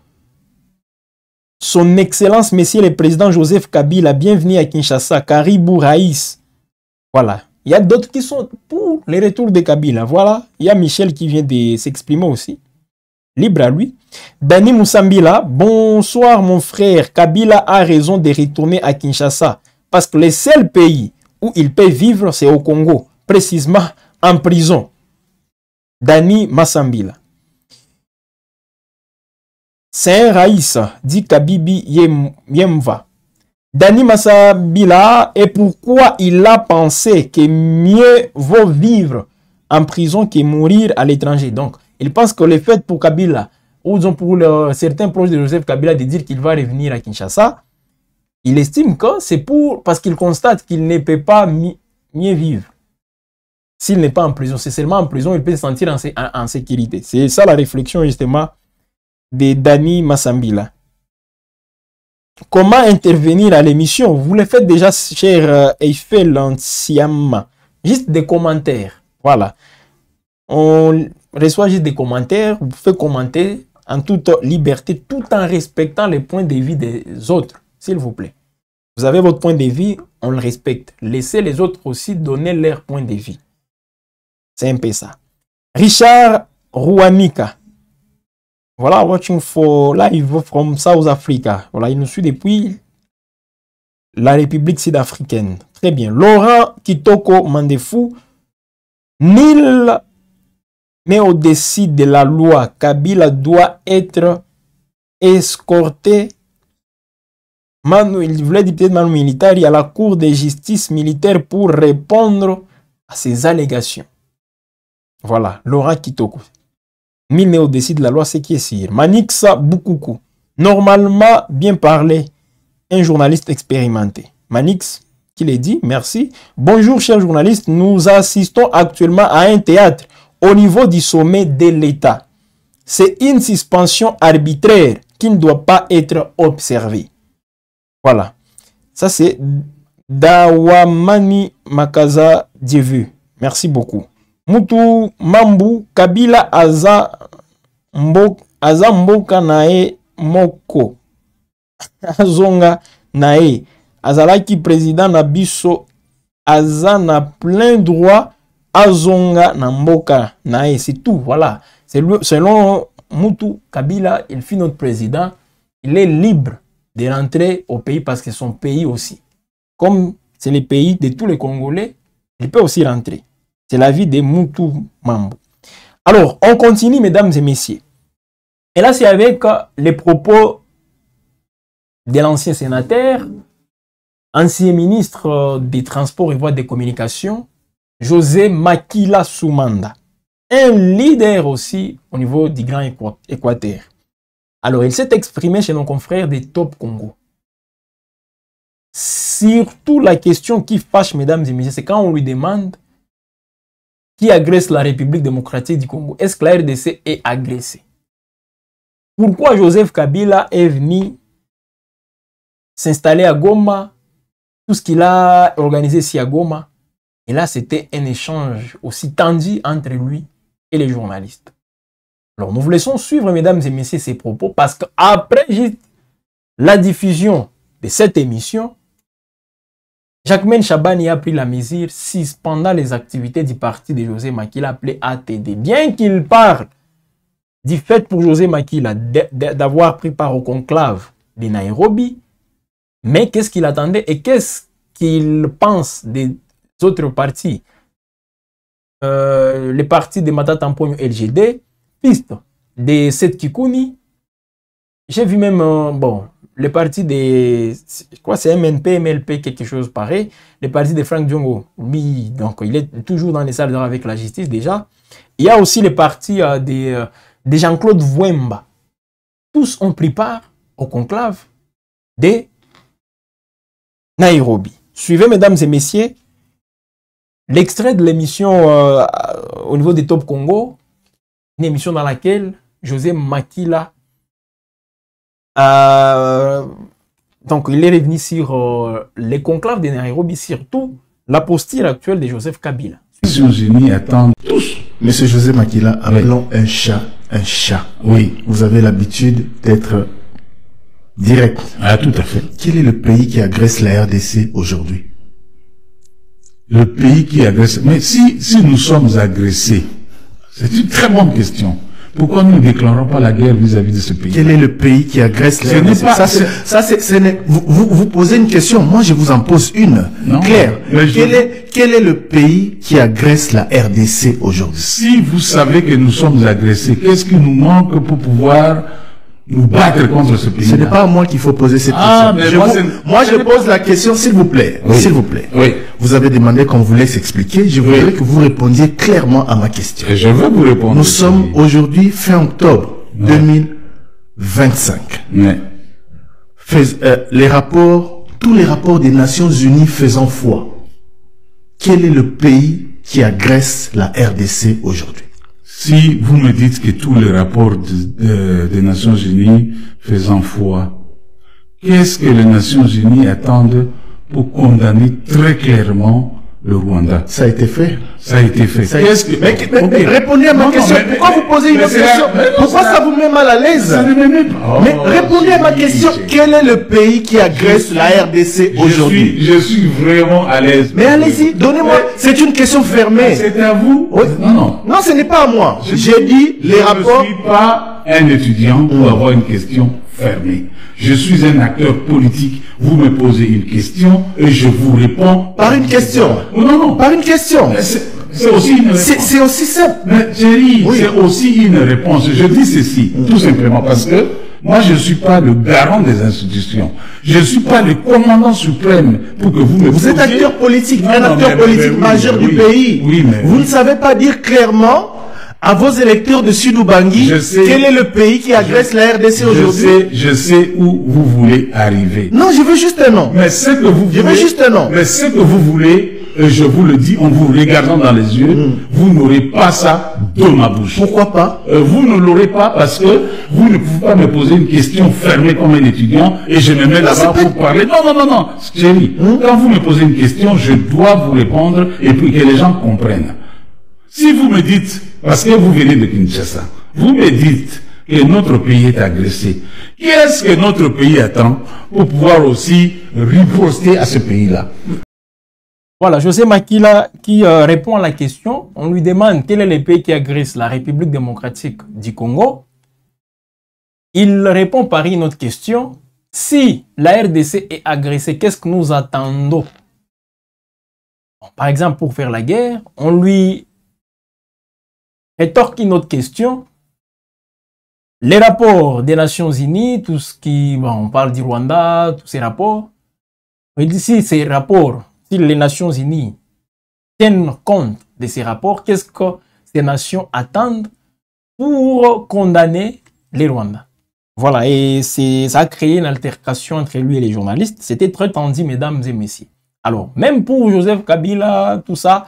Son Excellence, Monsieur le Président Joseph Kabila, bienvenue à Kinshasa. Karibou Raïs. Voilà. Il y a d'autres qui sont pour les retours de Kabila. Voilà. Il y a Michel qui vient de s'exprimer aussi. Libre à lui. Dani Moussambila, bonsoir mon frère. Kabila a raison de retourner à Kinshasa. Parce que le seul pays où il peut vivre, c'est au Congo. Précisément en prison. Dani Massambila. Saint Raïs, dit Kabibi Yemva. Dani Massambila, et pourquoi il a pensé que mieux vaut vivre en prison que mourir à l'étranger. Donc, il pense que le fait pour Kabila, ou pour certains proches de Joseph Kabila de dire qu'il va revenir à Kinshasa, il estime que c'est parce qu'il constate qu'il ne peut pas mieux vivre. S'il n'est pas en prison, c'est seulement en prison il peut se sentir en sécurité. C'est ça la réflexion justement de Dani Massambila. Comment intervenir à l'émission? Vous le faites déjà, cher Eiffel anciennement. Juste des commentaires. Voilà. On reçoit juste des commentaires. Vous pouvez commenter en toute liberté, tout en respectant les points de vue des autres, s'il vous plaît. Vous avez votre point de vue, on le respecte. Laissez les autres aussi donner leur point de vue. C'est un peu ça. Richard Rouanika. Voilà, watching for live from South Africa. Voilà, il nous suit depuis la République sud-africaine. Très bien. Laurent Kitoko Mandefou. Nul mais au-dessus de la loi. Kabila doit être escorté. Il voulait dire Manu Militari à la cour de justice militaire pour répondre à ces allégations. Voilà, Laurent Kitoko. Nul n'est au-dessus de la loi, c'est qui est sûr. Manixa Boukoukou. Normalement, bien parlé, un journaliste expérimenté. Manix, qui l'a dit, merci. Bonjour, chers journalistes. Nous assistons actuellement à un théâtre au niveau du sommet de l'État. C'est une suspension arbitraire qui ne doit pas être observée. Voilà. Ça, c'est Dawamani Makaza Dievu. Merci beaucoup. Mutu Mambu Kabila Aza Mboka Nae Moko Azonga Nae Azalaki président Nabiso Aza na plein droit Azonga na Mboka Nae. C'est tout, voilà. Selon Mutu Kabila, il fut notre président. Il est libre de rentrer au pays parce que c'est son pays aussi. Comme c'est le pays de tous les Congolais. Il peut aussi rentrer. C'est l'avis de Moutou Mambo. Alors, on continue, mesdames et messieurs. Et là, c'est avec les propos de l'ancien sénateur, ancien ministre des Transports et Voies de Communication, José Makila Soumanda. Un leader aussi au niveau du Grand Équateur. Alors, il s'est exprimé chez nos confrères des Top Congo. Surtout la question qui fâche, mesdames et messieurs, c'est quand on lui demande qui agresse la République démocratique du Congo. Est-ce que la RDC est agressée? Pourquoi Joseph Kabila est venu s'installer à Goma? Tout ce qu'il a organisé ici à Goma. Et là, c'était un échange aussi tendu entre lui et les journalistes. Alors, nous vous laissons suivre, mesdames et messieurs, ces propos parce qu'après la diffusion de cette émission, Jacquemaine Chabani a pris la mesure suspendant les activités du parti de José Makila appelé ATD. Bien qu'il parle du fait pour José Makila d'avoir pris part au conclave de Nairobi, mais qu'est-ce qu'il attendait et qu'est-ce qu'il pense des autres partis? Les partis de Matata Mponyo LGD, piste de Seth Kikuni. J'ai vu même, bon, les partis de, je crois c'est MNP, MLP, quelque chose pareil. Les partis de Frank Diongo, lui, donc il est toujours dans les salles avec la justice déjà. Il y a aussi les partis de Jean-Claude Vouemba. Tous ont pris part au conclave de Nairobi. Suivez, mesdames et messieurs, l'extrait de l'émission au niveau des Top Congo, une émission dans laquelle José Makila, donc il est revenu sur les conclaves de Nairobi, surtout la posture actuelle de Joseph Kabila. Les Nations Unies attendent tous. Monsieur José Makila, appelons un chat un chat. Oui, vous avez l'habitude d'être direct. Ah, tout à fait. Quel est le pays qui agresse la RDC aujourd'hui? Le pays qui agresse... Mais si nous sommes agressés, c'est une très bonne question. Pourquoi nous ne déclarons pas la guerre vis-à-vis de ce pays? Quel est le pays qui agresse la RDC? Vous posez une question, moi je vous en pose une. Non, Claire, quel est le pays qui agresse la RDC aujourd'hui? Si vous savez que nous sommes agressés, qu'est-ce qui nous manque pour pouvoir nous battre contre ce pays? Ce n'est pas à moi qu'il faut poser cette question. Mais moi je pose la question, s'il vous plaît. Oui. S'il vous plaît. Oui. Vous avez demandé qu'on vous laisse expliquer. Je voudrais que vous répondiez clairement à ma question. Et je veux vous répondre. Nous sommes aujourd'hui fin octobre 2025. Mais Tous les rapports des Nations Unies faisant foi. Quel est le pays qui agresse la RDC aujourd'hui? si vous me dites que tous les rapports des Nations Unies faisant foi, qu'est-ce que les Nations Unies attendent pour condamner très clairement le Rwanda? Ça a été fait. Ça a été fait. Mais répondez à ma question. Pourquoi vous posez une autre question? Pourquoi ça vous met mal à l'aise? Ça ne me met pas. Mais répondez à ma question. Quel est le pays qui agresse la RDC aujourd'hui? Je suis vraiment à l'aise. Mais allez-y, donnez-moi. C'est une question fermée. C'est à vous? Oui. Non. Non, ce n'est pas à moi. J'ai dit les rapports. Je ne suis pas un étudiant pour avoir une question fermée. Je suis un acteur politique. Vous me posez une question et je vous réponds Par une question. Non. Par une question. C'est aussi une réponse. C'est aussi simple. Mais Thierry, c'est aussi une réponse. Je dis ceci, tout simplement parce que moi, je ne suis pas le garant des institutions. Je ne suis pas le commandant suprême pour que vous me Vous êtes acteur politique, acteur politique majeur du pays. Oui, mais vous ne savez pas dire clairement à vos électeurs de Sud-Ubangi quel est le pays qui agresse la RDC aujourd'hui. Je sais où vous voulez arriver. Non, je veux juste un nom. Mais ce que vous voulez, je veux juste un nom. Mais ce que vous voulez, je vous le dis en vous regardant dans les yeux, vous n'aurez pas ça de ma bouche. Pourquoi pas? Vous ne l'aurez pas parce que vous ne pouvez pas me poser une question fermée comme un étudiant et je me mets là-bas pour parler. Non. Chérie, quand vous me posez une question, je dois vous répondre et puis que les gens comprennent. Si vous me dites, parce que vous venez de Kinshasa, vous me dites que notre pays est agressé, qu'est-ce que notre pays attend pour pouvoir aussi riposter à ce pays-là? Voilà, José Makila qui répond à la question. On lui demande quel est le pays qui agresse la République démocratique du Congo. Il répond par une autre question. Si la RDC est agressée, qu'est-ce que nous attendons Par exemple, pour faire la guerre, on lui rétorque une autre question. Les rapports des Nations Unies, tout ce qui... Bon, on parle du Rwanda, tous ces rapports. Il dit si ces rapports, si les Nations Unies tiennent compte de ces rapports, qu'est-ce que ces nations attendent pour condamner les Rwandais? Voilà, et ça a créé une altercation entre lui et les journalistes. C'était très tendu, mesdames et messieurs. Alors, même pour Joseph Kabila, tout ça,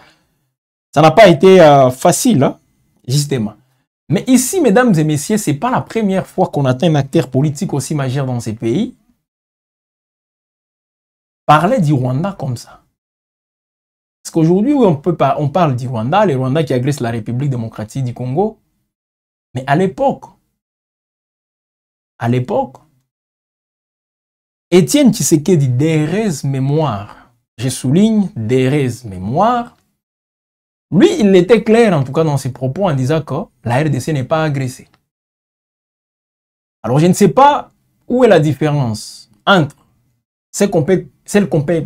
ça n'a pas été facile, hein, justement. Mais ici, mesdames et messieurs, ce n'est pas la première fois qu'on atteint un acteur politique aussi majeur dans ces pays. Parler du Rwanda comme ça. Parce qu'aujourd'hui, oui, on parle du Rwanda, les Rwandais qui agressent la République démocratique du Congo. Mais à l'époque, Étienne Tshisekedi, d'heureuse mémoire, je souligne d'heureuse mémoire, lui, il était clair, en tout cas dans ses propos, en disant que la RDC n'est pas agressée. Alors, je ne sais pas où est la différence entre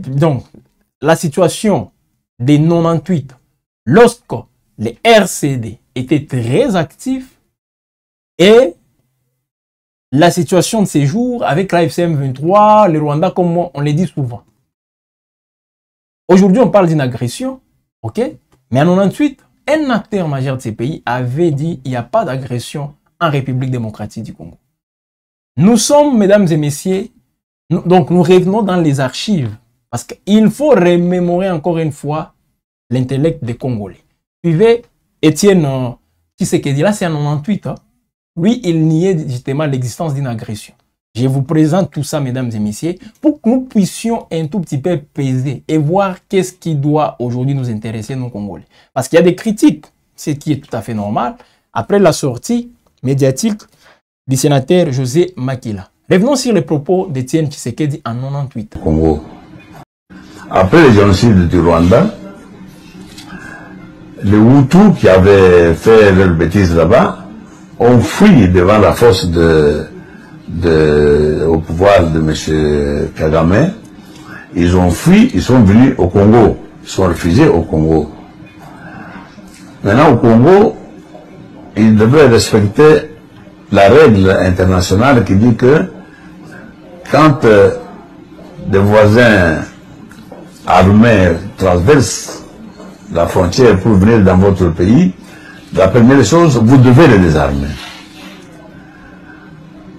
donc, la situation des 98, lorsque les RCD étaient très actifs, et la situation de ces jours avec la FCM 23, le Rwanda, comme on le dit souvent. Aujourd'hui, on parle d'une agression, ok? Mais en 98, un acteur majeur de ces pays avait dit qu'il n'y a pas d'agression en République démocratique du Congo. Nous sommes, mesdames et messieurs, donc nous revenons dans les archives, parce qu'il faut remémorer encore une fois l'intellect des Congolais. Suivez Étienne Tshisekedi, là c'est en 98, hein? Lui, il niait justement l'existence d'une agression. Je vous présente tout ça, mesdames et messieurs, pour que nous puissions un tout petit peu peser et voir qu'est-ce qui doit aujourd'hui nous intéresser, nous Congolais. Parce qu'il y a des critiques, ce qui est tout à fait normal, après la sortie médiatique du sénateur José Makila. Revenons sur les propos d'Étienne Tshisekedi en 98. Congo. Après le génocide du Rwanda, les Hutus qui avaient fait leurs bêtises là-bas ont fui devant la force au pouvoir de M. Kagame. Ils ont fui, ils sont venus au Congo. Ils sont refusés au Congo. Maintenant, au Congo, ils devraient respecter la règle internationale qui dit que quand des voisins armés traversent la frontière pour venir dans votre pays, la première chose, vous devez les désarmer.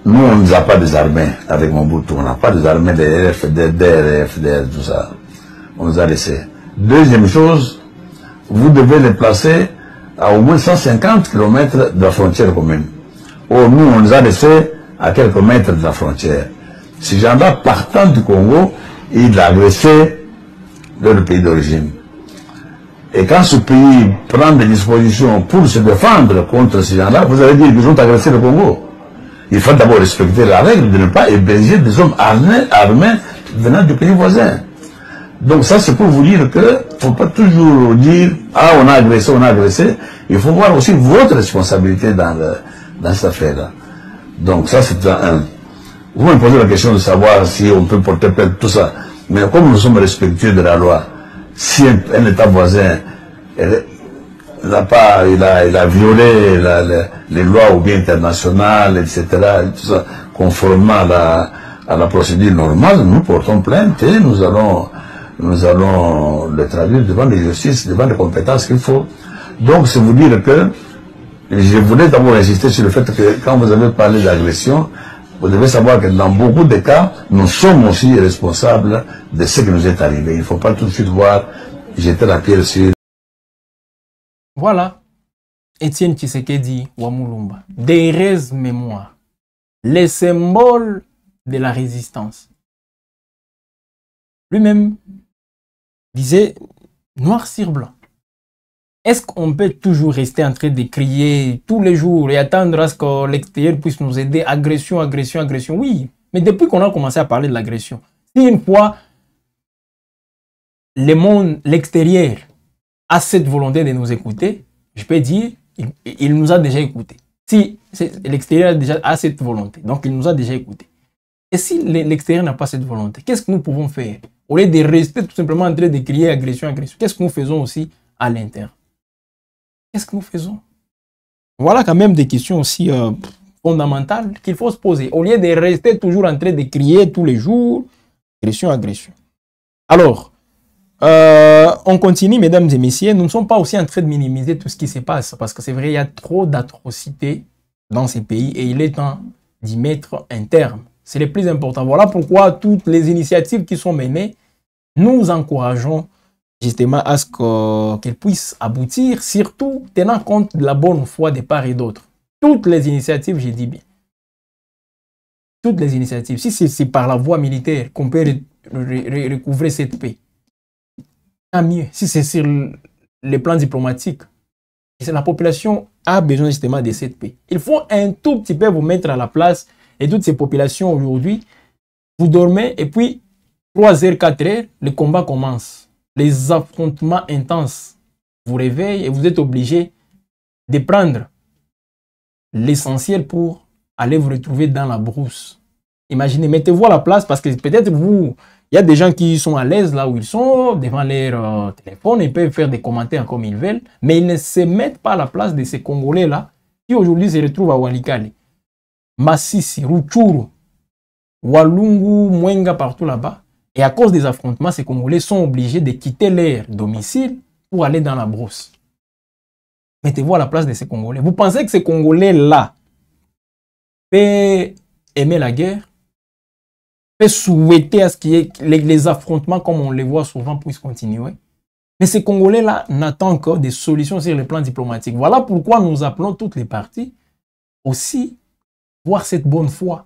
Nous, on ne nous a pas désarmés avec Mobutu. On n'a pas désarmé des FDR, FDR, tout ça. On nous a laissés. Deuxième chose, vous devez les placer à au moins 150 km de la frontière commune. Or, nous, on nous a laissés à quelques mètres de la frontière. Ces gens-là, partant du Congo, ils agressaient leur pays d'origine. Et quand ce pays prend des dispositions pour se défendre contre ces gens-là, vous allez dire qu'ils ont agressé le Congo. Il faut d'abord respecter la règle de ne pas héberger des hommes armés venant du pays voisin. Donc ça, c'est pour vous dire que ne faut pas toujours dire « Ah, on a agressé, on a agressé ». Il faut voir aussi votre responsabilité dans cette affaire-là. Donc ça, c'est un... Vous me posez la question de savoir si on peut porter plainte, tout ça. Mais comme nous sommes respectueux de la loi, si un État voisin il a violé les lois ou bien internationales, etc., tout ça, conformément à la procédure normale, nous portons plainte et nous allons le traduire devant les justices, devant les compétences qu'il faut. Donc, c'est vous dire que je voulais d'abord insister sur le fait que quand vous avez parlé d'agression, vous devez savoir que dans beaucoup de cas, nous sommes aussi responsables de ce qui nous est arrivé. Il ne faut pas tout de suite voir jeter la pierre sur... Voilà, Étienne Tshisekedi Wamulumba, d'heureuse mémoire, les symboles de la résistance. Lui-même disait noir sur blanc. Est-ce qu'on peut toujours rester en train de crier tous les jours et attendre à ce que l'extérieur puisse nous aider? Agression, agression, agression. Oui, mais depuis qu'on a commencé à parler de l'agression, si une fois le monde, l'extérieur, a cette volonté de nous écouter, je peux dire, il nous a déjà écoutés. Si l'extérieur a cette volonté, donc il nous a déjà écoutés. Et si l'extérieur n'a pas cette volonté, qu'est-ce que nous pouvons faire? au lieu de rester tout simplement en train de crier agression, agression, qu'est-ce que nous faisons aussi à l'interne? Qu'est-ce que nous faisons? Voilà quand même des questions aussi fondamentales qu'il faut se poser. Au lieu de rester toujours en train de crier tous les jours, agression, agression. Alors, on continue, mesdames et messieurs. Nous ne sommes pas aussi en train de minimiser tout ce qui se passe parce que c'est vrai, il y a trop d'atrocités dans ces pays et il est temps d'y mettre un terme. C'est le plus important. Voilà pourquoi toutes les initiatives qui sont menées, nous encourageons justement à ce qu'elles puissent aboutir, surtout tenant compte de la bonne foi des parts et d'autres. Toutes les initiatives, je dis bien. Toutes les initiatives. Si c'est par la voie militaire qu'on peut recouvrer cette paix, tant mieux. Si c'est sur le plan diplomatique, la population a besoin justement de cette paix. Il faut un tout petit peu vous mettre à la place et toutes ces populations aujourd'hui, vous dormez et puis 3h, 4h, le combat commence. Les affrontements intenses vous réveillent et vous êtes obligé de prendre l'essentiel pour aller vous retrouver dans la brousse. Imaginez, mettez-vous à la place parce que peut-être vous, il y a des gens qui sont à l'aise là où ils sont, devant leur téléphone, ils peuvent faire des commentaires comme ils veulent, mais ils ne se mettent pas à la place de ces Congolais-là qui aujourd'hui se retrouvent à Walikale, Massissi, Rutshuru, Walungu, Mwenga, partout là-bas. Et à cause des affrontements, ces Congolais sont obligés de quitter leur domicile pour aller dans la brousse. Mettez-vous à la place de ces Congolais. Vous pensez que ces Congolais-là peuvent aimer la guerre, peuvent souhaiter à ce que les affrontements, comme on les voit souvent, puissent continuer? Mais ces Congolais-là n'attendent que des solutions sur le plan diplomatique. Voilà pourquoi nous appelons toutes les parties aussi voir cette bonne foi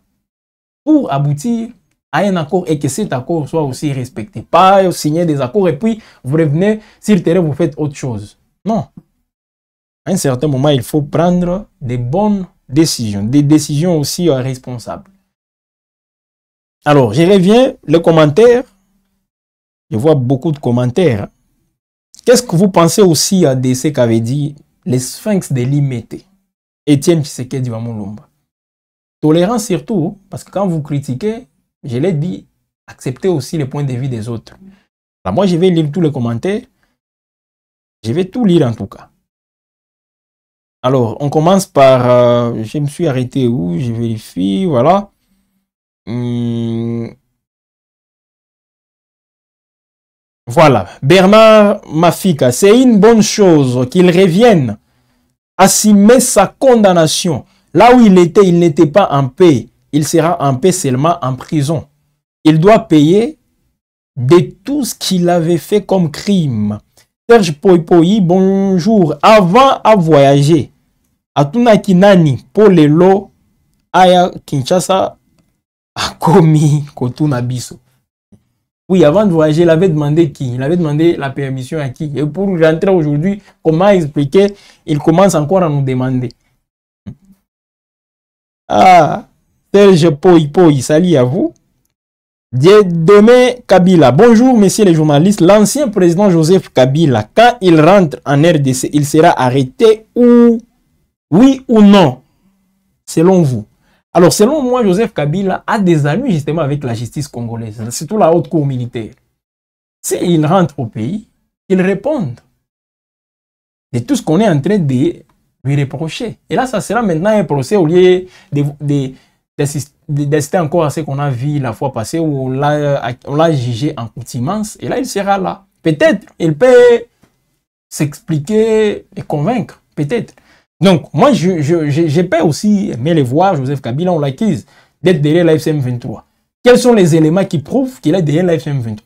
pour aboutir à un accord et que cet accord soit aussi respecté. Pas signer des accords et puis vous revenez sur le terrain, vous faites autre chose. Non. À un certain moment, il faut prendre des bonnes décisions, des décisions aussi responsables. Alors, je reviens, les commentaires. Je vois beaucoup de commentaires. Qu'est-ce que vous pensez aussi de ce qu'avait dit les sphinx de Limete, Étienne Tshisekedi Wamulumba? Tolérance surtout, parce que quand vous critiquez, je l'ai dit, acceptez aussi les points de vue des autres. Alors moi, je vais lire tous les commentaires. Je vais tout lire en tout cas. Alors, on commence par... je me suis arrêté où? Je vérifie, voilà. Voilà. Bernard Mafika, c'est une bonne chose qu'il revienne assumer sa condamnation. Là où il n'était pas en paix. Il sera en paix seulement en prison. Il doit payer de tout ce qu'il avait fait comme crime. Serge Poipoyi, bonjour. Avant à voyager, à Tunakinani, pour les lots, Aya Kinshasa a commis Kotuna Biso. Oui, avant de voyager, il avait demandé qui? Il avait demandé la permission à qui? Et pour rentrer aujourd'hui, comment expliquer? Il commence encore à nous demander. Ah, Serge Poipoyi, salut à vous. Demain Kabila, bonjour messieurs les journalistes. L'ancien président Joseph Kabila, quand il rentre en RDC, il sera arrêté ou oui ou non, selon vous? Alors, selon moi, Joseph Kabila a des amis justement avec la justice congolaise, surtout la haute cour militaire. S'il rentre au pays, il réponde de tout ce qu'on est en train de lui reprocher. Et là, ça sera maintenant un procès au lieu d'assister encore à ce qu'on a vu la fois passée où on l'a jugé en contumace. Et là, il sera là. Peut-être, il peut s'expliquer et convaincre. Peut-être. Donc, moi, je peux aussi aimer les voir, Joseph Kabila, on l'accuse d'être derrière la FCM23. Quels sont les éléments qui prouvent qu'il est derrière la FCM23?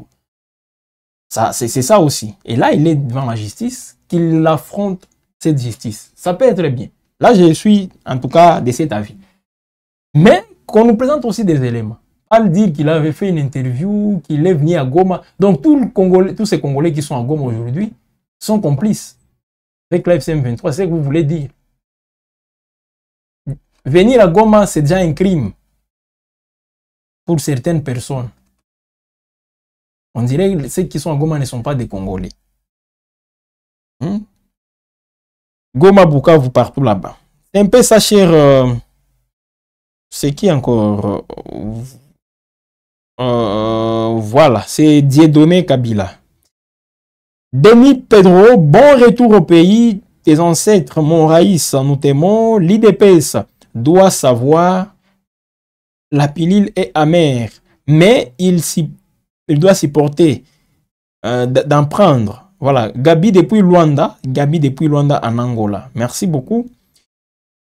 C'est ça aussi. Et là, il est devant la justice, qu'il affronte cette justice. Ça peut être bien. Là, je suis, en tout cas, de cet avis. Mais qu'on nous présente aussi des éléments. Pas le dire qu'il avait fait une interview, qu'il est venu à Goma. Donc, tous ces Congolais qui sont à Goma aujourd'hui sont complices avec la FCM23. C'est ce que vous voulez dire. Venir à Goma, c'est déjà un crime pour certaines personnes. On dirait que ceux qui sont à Goma ne sont pas des Congolais. Goma, Bukavu, partout là-bas. C'est un peu ça, cher. C'est qui encore? Voilà, c'est Dieudonné Kabila. Denis Pedro, bon retour au pays. Tes ancêtres, mon Raïs, nous t'aimons. L'IDPS doit savoir la pilule est amère, mais il doit s'y porter, d'en prendre. Voilà, Gabi depuis Luanda en Angola. Merci beaucoup.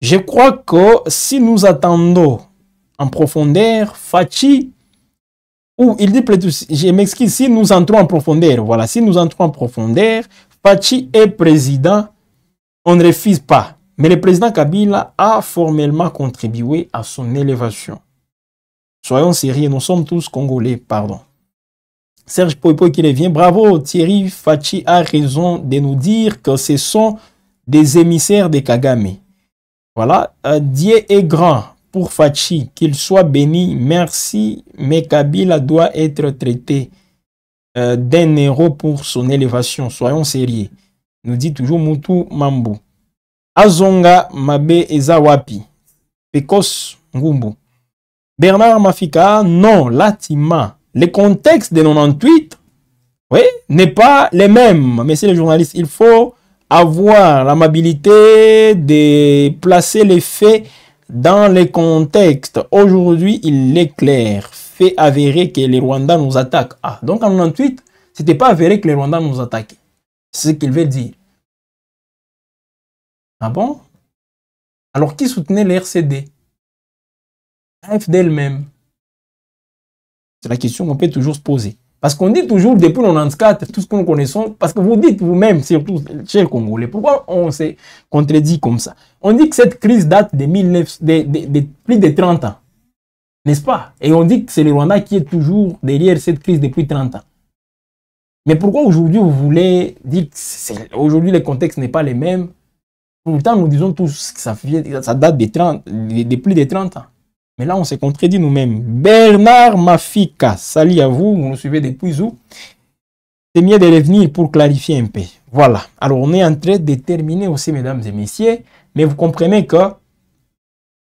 Je crois que si nous attendons en profondeur, Fachi, ou il dit plutôt, je m'excuse, si nous entrons en profondeur, voilà, si nous entrons en profondeur, Fachi est président, on ne refuse pas. Mais le président Kabila a formellement contribué à son élévation. Soyons sérieux, nous sommes tous Congolais, pardon. Serge Poipoy qui revient. Bravo, Thierry Fachi a raison de nous dire que ce sont des émissaires de Kagame. Voilà, Dieu est grand pour Fachi, qu'il soit béni, merci, mais Kabila doit être traité d'un héros pour son élévation. Soyons sérieux. Nous dit toujours Moutou Mambu. Azonga Mabe Ezawapi. Pekos Ngumbu. Bernard Mafika, non, Latima. Le contexte de 98, oui, n'est pas le même. Messieurs les journalistes, il faut avoir l'amabilité de placer les faits dans le contexte. Aujourd'hui, il est clair, fait avéré que les Rwandais nous attaquent. Ah, donc en 98, ce n'était pas avéré que les Rwandais nous attaquaient. C'est ce qu'il veut dire. Ah bon? Alors qui soutenait les RCD? AFD elle-même. C'est la question qu'on peut toujours se poser. Parce qu'on dit toujours depuis 94, tout ce que nous connaissons, parce que vous dites vous-même, surtout, chers Congolais, pourquoi on s'est contredit comme ça? On dit que cette crise date de, plus de 30 ans. N'est-ce pas? Et on dit que c'est le Rwanda qui est toujours derrière cette crise depuis 30 ans. Mais pourquoi aujourd'hui vous voulez dire que aujourd'hui le contexte n'est pas le même? Pourtant, nous disons tous que ça date de plus de 30 ans. Mais là, on s'est contredit nous-mêmes. Bernard Mafika, salut à vous, vous nous suivez depuis où? C'est mieux de revenir pour clarifier un peu. Voilà. Alors, on est en train de terminer aussi, mesdames et messieurs. Mais vous comprenez que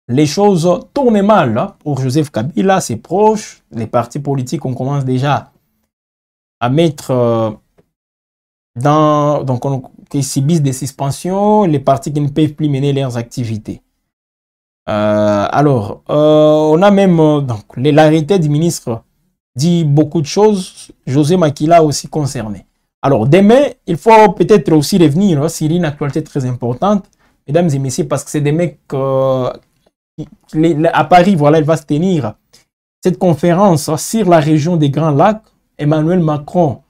les choses tournent mal hein, pour Joseph Kabila, ses proches. Les partis politiques, on commence déjà à mettre donc, qui subissent des suspensions, les partis qui ne peuvent plus mener leurs activités. On a même donc l'arrêté du ministre dit beaucoup de choses. José Makila aussi concerné. Alors demain, il faut peut-être aussi revenir sur une actualité très importante, mesdames et messieurs, parce que c'est demain à Paris, voilà, il va se tenir cette conférence sur la région des Grands Lacs. Emmanuel Macron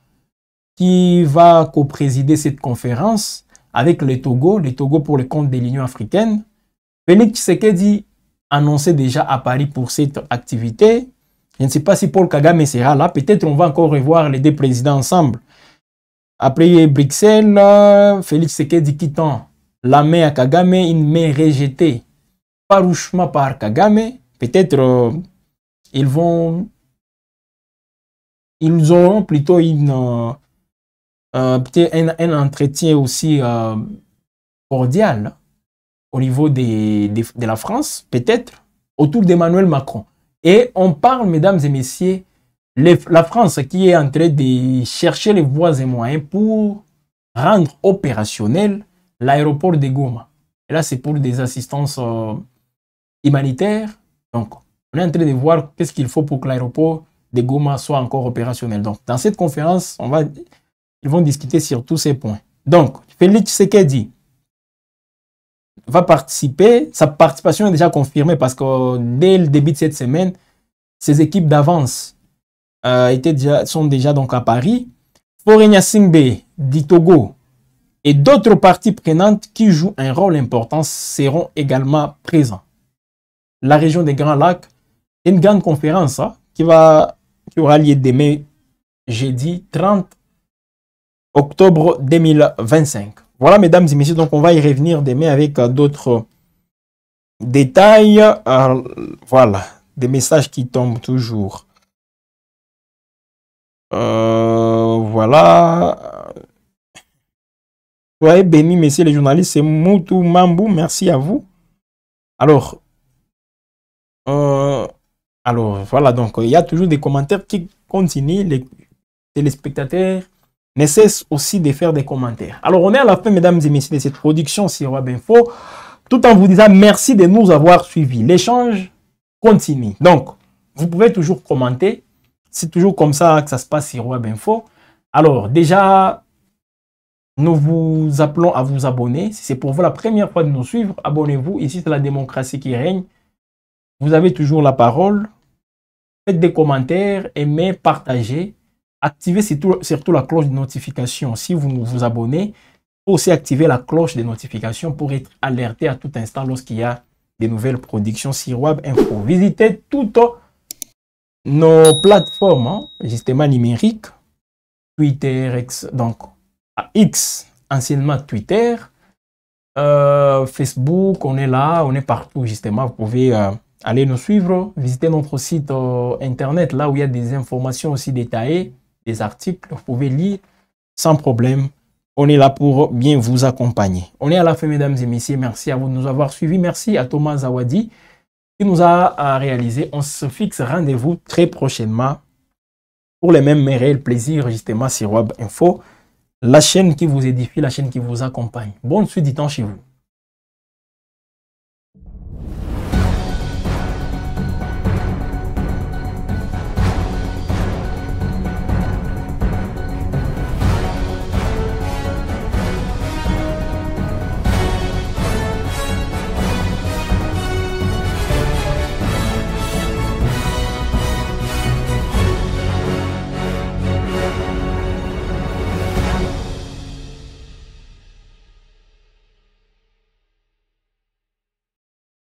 qui va co-présider cette conférence avec le Togo pour le compte de l'Union africaine. Félix Tshisekedi annonçait déjà à Paris pour cette activité. Je ne sais pas si Paul Kagame sera là. Peut-être on va encore revoir les deux présidents ensemble. Après Bruxelles, Félix Tshisekedi quittant la main à Kagame, une main rejetée farouchement par Kagame. Peut-être ils auront plutôt un entretien aussi cordial au niveau de la France, peut-être, autour d'Emmanuel Macron. Et on parle, mesdames et messieurs, la France qui est en train de chercher les voies et moyens pour rendre opérationnel l'aéroport de Goma. Et là, c'est pour des assistances humanitaires. Donc, on est en train de voir qu'est-ce qu'il faut pour que l'aéroport de Goma soit encore opérationnel. Donc, dans cette conférence, ils vont discuter sur tous ces points. Donc, Félix Tshisekedi va participer. Sa participation est déjà confirmée parce que dès le début de cette semaine, ses équipes d'avance sont déjà donc à Paris. Faure Gnassingbé du Togo et d'autres parties prenantes qui jouent un rôle important seront également présents. La région des Grands Lacs, une grande conférence qui aura lieu demain, jeudi 30 octobre 2025. Voilà, mesdames et messieurs, donc on va y revenir demain avec d'autres détails. Voilà, des messages qui tombent toujours. Voilà. Soyez bénis, messieurs les journalistes. C'est Moutou Mambu, merci à vous. Alors, Alors, voilà, donc il y a toujours des commentaires qui continuent. Les téléspectateurs ne cessent aussi de faire des commentaires. Alors, on est à la fin, mesdames et messieurs, de cette production sur Web Info, tout en vous disant merci de nous avoir suivis. L'échange continue. Donc, vous pouvez toujours commenter. C'est toujours comme ça que ça se passe sur Web Info. Alors, déjà, nous vous appelons à vous abonner. Si c'est pour vous la première fois de nous suivre, abonnez-vous. Ici, c'est la démocratie qui règne. Vous avez toujours la parole. Faites des commentaires, aimez, partagez. Activez surtout la cloche de notification. Si vous vous abonnez, il faut aussi activer la cloche de notification pour être alerté à tout instant lorsqu'il y a des nouvelles productions sur Web Info. Visitez toutes nos plateformes, justement numériques, Twitter, X, anciennement Twitter, Facebook, on est là, on est partout justement. Vous pouvez allez nous suivre, visitez notre site internet, là où il y a des informations aussi détaillées, des articles, vous pouvez lire sans problème. On est là pour bien vous accompagner. On est à la fin, mesdames et messieurs. Merci à vous de nous avoir suivis. Merci à Thomas Zawadi qui nous a réalisé. On se fixe rendez-vous très prochainement pour les mêmes réels plaisirs, justement, sur Web Info, la chaîne qui vous édifie, la chaîne qui vous accompagne. Bonne suite du temps chez vous.